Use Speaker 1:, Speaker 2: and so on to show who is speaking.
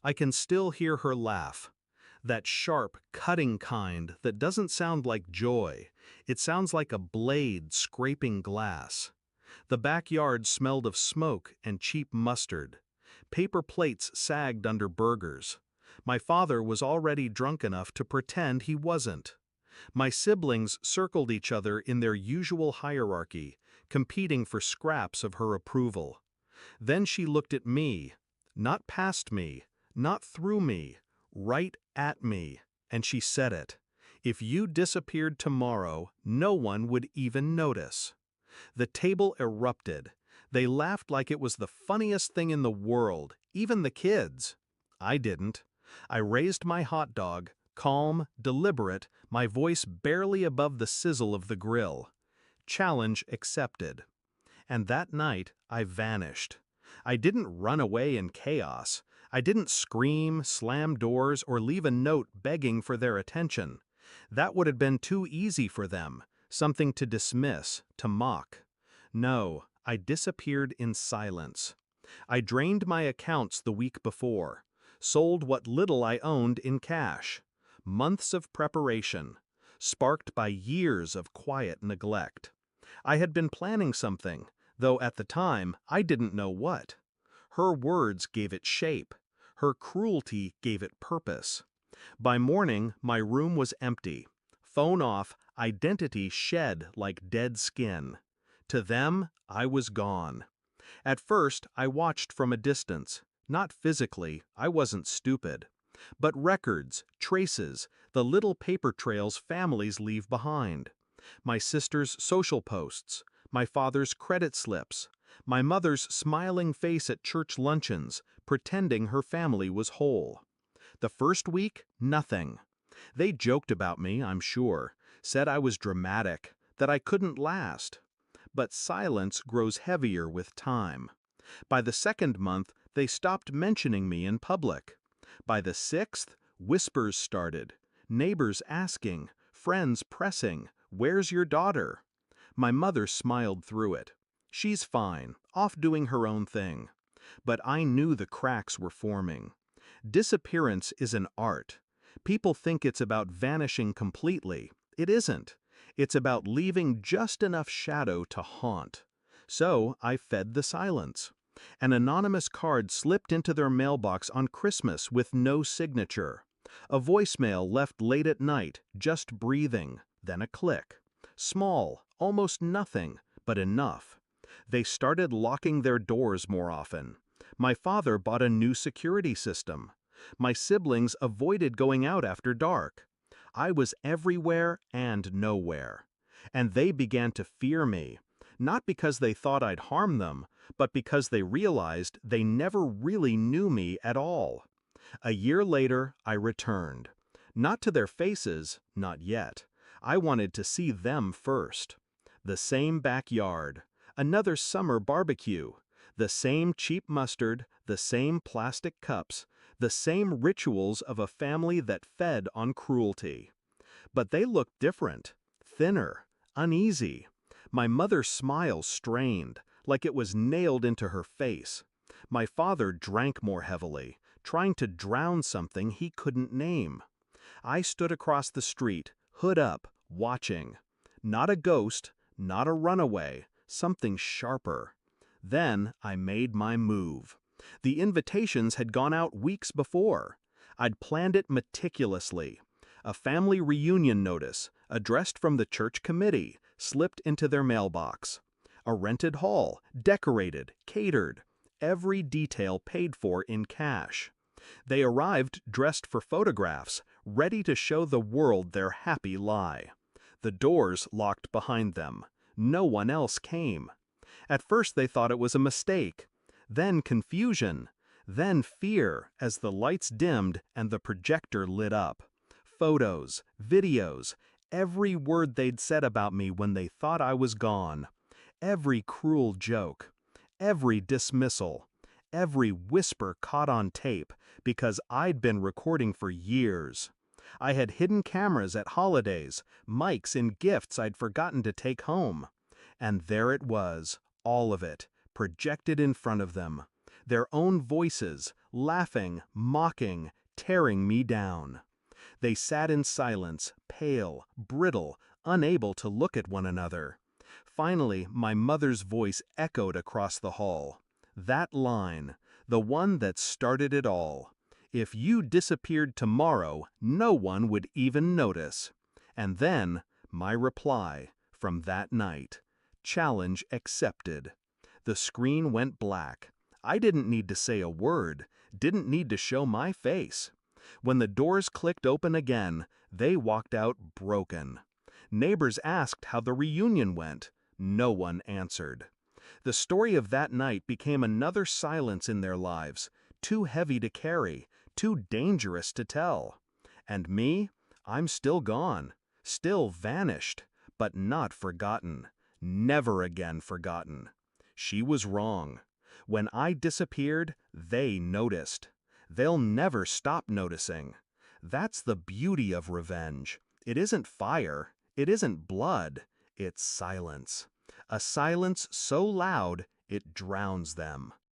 Speaker 1: I can still hear her laugh. That sharp, cutting kind that doesn't sound like joy. It sounds like a blade scraping glass. The backyard smelled of smoke and cheap mustard. Paper plates sagged under burgers. My father was already drunk enough to pretend he wasn't. My siblings circled each other in their usual hierarchy, competing for scraps of her approval. Then she looked at me, not past me, not through me, right at me, and she said it. If you disappeared tomorrow, no one would even notice. The table erupted. They laughed like it was the funniest thing in the world, even the kids. I didn't. I raised my hot dog, calm, deliberate, my voice barely above the sizzle of the grill. Challenge accepted. And that night, I vanished. I didn't run away in chaos. I didn't scream, slam doors, or leave a note begging for their attention. That would have been too easy for them, something to dismiss, to mock. No, I disappeared in silence. I drained my accounts the week before, sold what little I owned in cash. Months of preparation, sparked by years of quiet neglect. I had been planning something, though at the time I didn't know what. Her words gave it shape. Her cruelty gave it purpose. By morning, my room was empty. Phone off, identity shed like dead skin. To them, I was gone. At first, I watched from a distance. Not physically, I wasn't stupid. But records, traces, the little paper trails families leave behind. My sister's social posts, my father's credit slips, my mother's smiling face at church luncheons, pretending her family was whole. The first week, nothing. They joked about me, I'm sure, said I was dramatic, that I couldn't last. But silence grows heavier with time. By the second month, they stopped mentioning me in public. By the sixth, whispers started, neighbors asking, friends pressing, "Where's your daughter?" My mother smiled through it. She's fine, off doing her own thing. But I knew the cracks were forming. Disappearance is an art. People think it's about vanishing completely. It isn't. It's about leaving just enough shadow to haunt. So I fed the silence. An anonymous card slipped into their mailbox on Christmas with no signature. A voicemail left late at night, just breathing, then a click. Small, almost nothing, but enough. They started locking their doors more often. My father bought a new security system. My siblings avoided going out after dark. I was everywhere and nowhere. And they began to fear me, not because they thought I'd harm them, but because they realized they never really knew me at all. A year later, I returned. Not to their faces, not yet. I wanted to see them first. The same backyard, another summer barbecue, the same cheap mustard, the same plastic cups, the same rituals of a family that fed on cruelty. But they looked different, thinner, uneasy. My mother's smile strained, like it was nailed into her face. My father drank more heavily, trying to drown something he couldn't name. I stood across the street, hood up, watching. Not a ghost, not a runaway, something sharper. Then I made my move. The invitations had gone out weeks before. I'd planned it meticulously. A family reunion notice, addressed from the church committee, slipped into their mailbox. A rented hall, decorated, catered, every detail paid for in cash. They arrived dressed for photographs, ready to show the world their happy lie. The doors locked behind them. No one else came. At first they thought it was a mistake, then confusion, then fear as the lights dimmed and the projector lit up. Photos, videos, every word they'd said about me when they thought I was gone. Every cruel joke, every dismissal, every whisper caught on tape because I'd been recording for years. I had hidden cameras at holidays, mics in gifts I'd forgotten to take home. And there it was, all of it, projected in front of them. Their own voices, laughing, mocking, tearing me down. They sat in silence, pale, brittle, unable to look at one another. Finally, my mother's voice echoed across the hall. That line, the one that started it all. If you disappeared tomorrow, no one would even notice. And then, my reply, from that night. Challenge accepted. The screen went black. I didn't need to say a word, didn't need to show my face. When the doors clicked open again, they walked out broken. Neighbors asked how the reunion went. No one answered. The story of that night became another silence in their lives, too heavy to carry, too dangerous to tell. And me? I'm still gone, still vanished, but not forgotten. Never again forgotten. She was wrong. When I disappeared, they noticed. They'll never stop noticing. That's the beauty of revenge. It isn't fire, it isn't blood, it's silence. A silence so loud it drowns them.